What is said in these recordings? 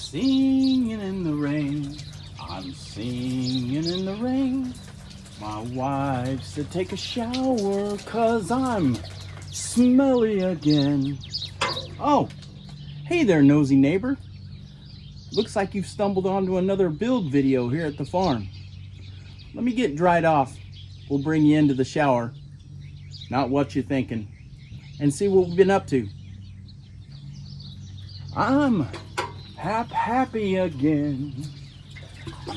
singing in the rain. I'm singing in the rain. My wife said take a shower 'cause I'm smelly again. Oh, hey there, nosy neighbor. Looks like you've stumbled onto another build video here at the farm. Let me get dried off. We'll bring you into the shower. Not what you're thinking. And see what we've been up to. I'm happy again.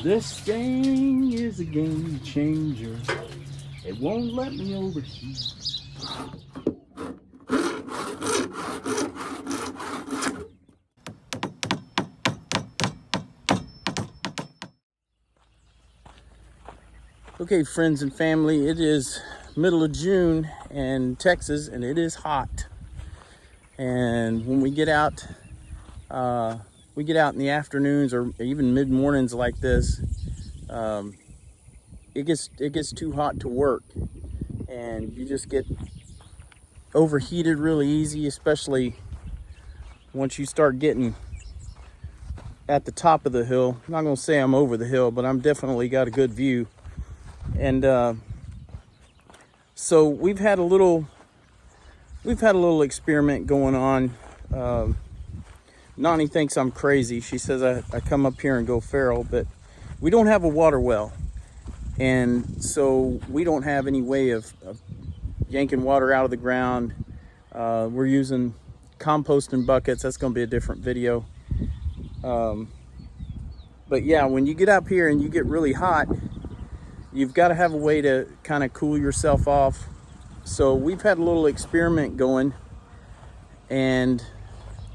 This thing is a game changer. It won't let me overheat. Okay, friends and family, it is middle of June in Texas and it is hot. And when we get out in the afternoons or even mid-mornings like this, it gets too hot to work, and you just get overheated really easy, especially once you start getting at the top of the hill. I'm not gonna say I'm over the hill, but I'm definitely got a good view. And so we've had a little experiment going on. Nani thinks I'm crazy. She says I come up here and go feral, but we don't have a water well. And so we don't have any way of yanking water out of the ground. We're using composting buckets. That's going to be a different video. But yeah, when you get up here and you get really hot, you've got to have a way to kind of cool yourself off. So we've had a little experiment going, and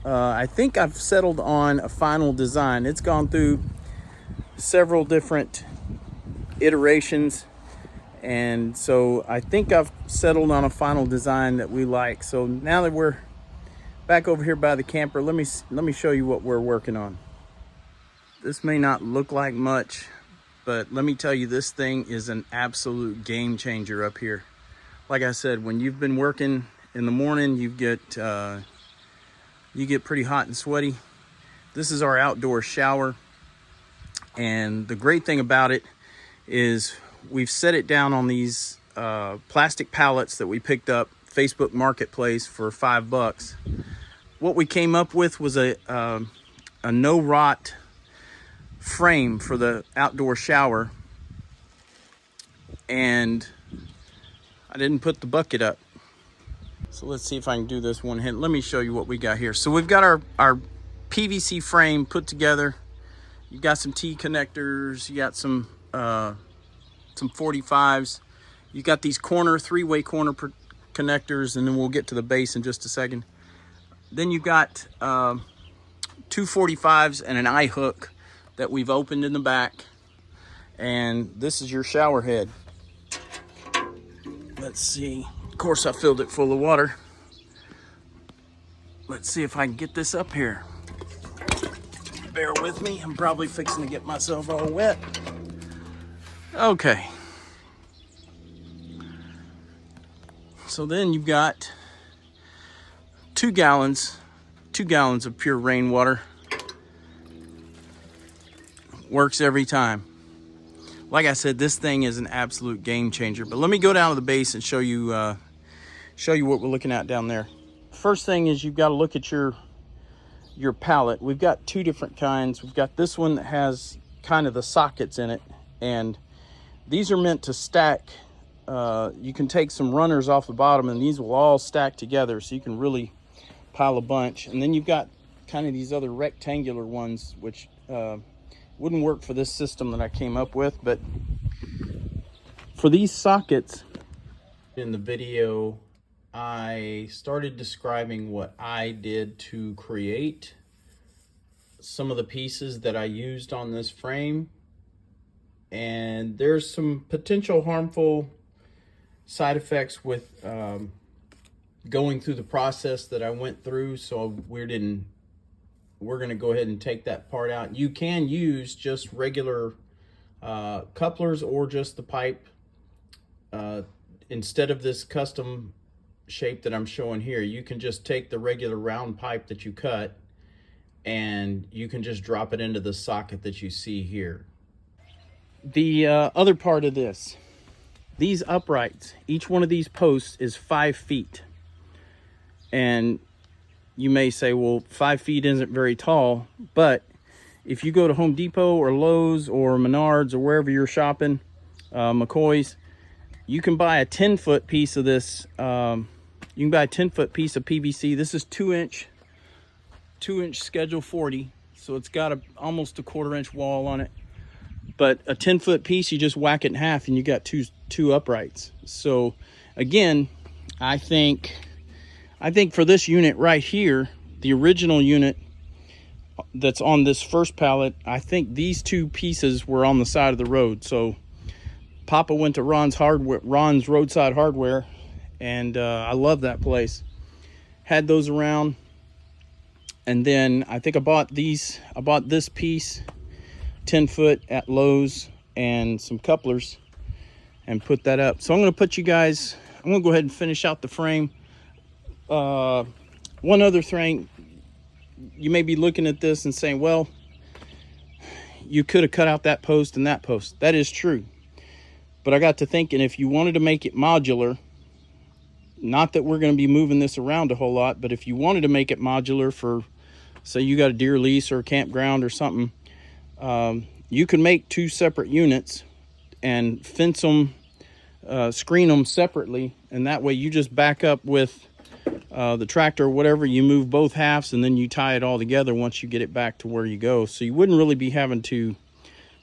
I think I've settled on a final design. It's gone through several different iterations, and so I think I've settled on a final design that we like. So now that we're back over here by the camper, let me show you what we're working on. This may not look like much, but let me tell you, this thing is an absolute game changer up here. Like I said, when you've been working in the morning, you get pretty hot and sweaty. This is our outdoor shower. And the great thing about it is we've set it down on these plastic pallets that we picked up Facebook Marketplace for $5. What we came up with was a no rot frame for the outdoor shower, and I didn't put the bucket up. So let's see if I can do this one hit. Let me show you what we got here. So we've got our PVC frame put together. You got some T connectors, you got some 45s, you got these three-way corner connectors, and then we'll get to the base in just a second. Then you got 2 45s and an eye hook that we've opened in the back, and this is your shower head. Let's see. Of course, I filled it full of water. Let's see if I can get this up here. Bear with me. I'm probably fixing to get myself all wet. Okay. So then you've got 2 gallons of pure rainwater. Works every time. Like I said, this thing is an absolute game changer. But let me go down to the base and show you what we're looking at down there. First thing is you've got to look at your pallet. We've got 2 different kinds. We've got this one that has kind of the sockets in it, and these are meant to stack. You can take some runners off the bottom, and these will all stack together, so you can really pile a bunch. And then you've got kind of these other rectangular ones, which wouldn't work for this system that I came up with, but for these sockets. In the video, I started describing what I did to create some of the pieces that I used on this frame, and there's some potential harmful side effects with going through the process that I went through, so we're going to go ahead and take that part out. You can use just regular couplers or just the pipe instead of this custom shape that I'm showing here. You can just take the regular round pipe that you cut and you can just drop it into the socket that you see here. The other part of this, these uprights, each one of these posts is 5 feet. And you may say, well, 5 feet isn't very tall, but if you go to Home Depot or Lowe's or Menards or wherever you're shopping, McCoy's, you can buy a 10-foot piece of this. You can buy a 10-foot piece of PVC. This is 2-inch schedule 40, so it's got almost a 1/4-inch wall on it. But a 10-foot piece, you just whack it in half and you got two uprights. So again, I think for this unit right here, the original unit that's on this first pallet, I think these 2 pieces were on the side of the road. So Papa went to Ron's Roadside Hardware, and I love that place. Had those around, and then I think I bought this piece 10 foot at Lowe's and some couplers and put that up. So I'm going to go ahead and finish out the frame. One other thing, you may be looking at this and saying, well, you could have cut out that post and that post. That is true. But I got to thinking, if you wanted to make it modular, not that we're going to be moving this around a whole lot, but if you wanted to make it modular for, say you got a deer lease or a campground or something, you can make 2 separate units and fence them, screen them separately, and that way you just back up with the tractor or whatever, you move both halves, and then you tie it all together once you get it back to where you go. So you wouldn't really be having to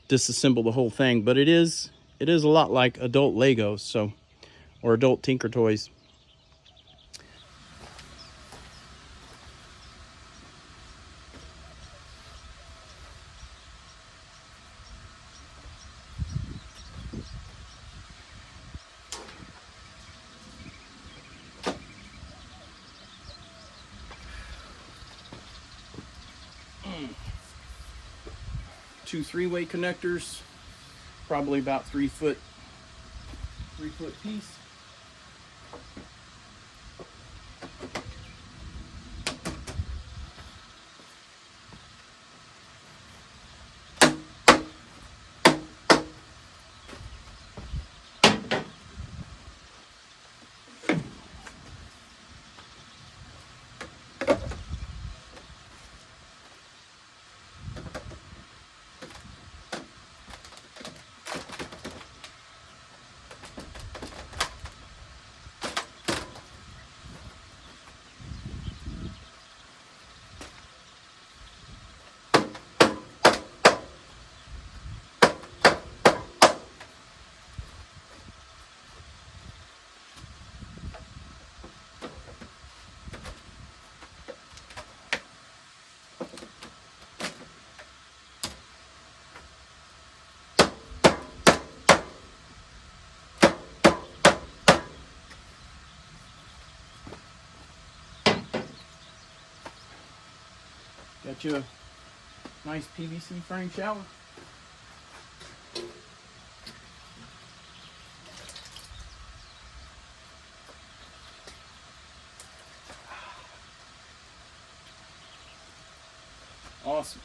disassemble the whole thing, but it is a lot like adult Legos, or adult Tinker Toys. Two 3-way connectors, probably about 3 foot piece. Got you a nice PVC frame shower. Awesome.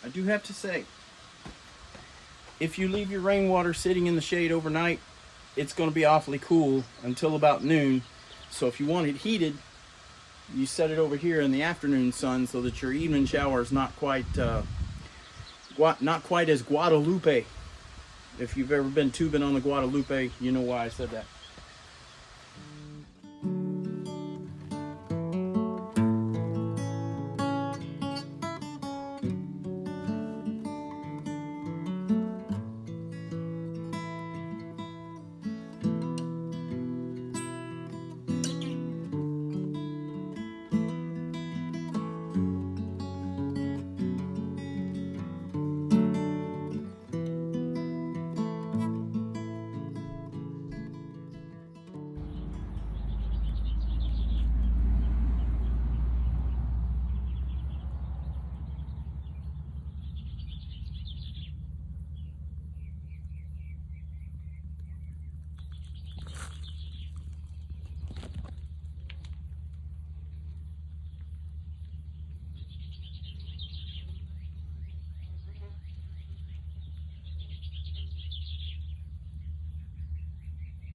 I do have to say, if you leave your rainwater sitting in the shade overnight, it's going to be awfully cool until about noon. So if you want it heated, you set it over here in the afternoon sun so that your evening shower is not quite as Guadalupe. If you've ever been tubing on the Guadalupe, you know why I said that.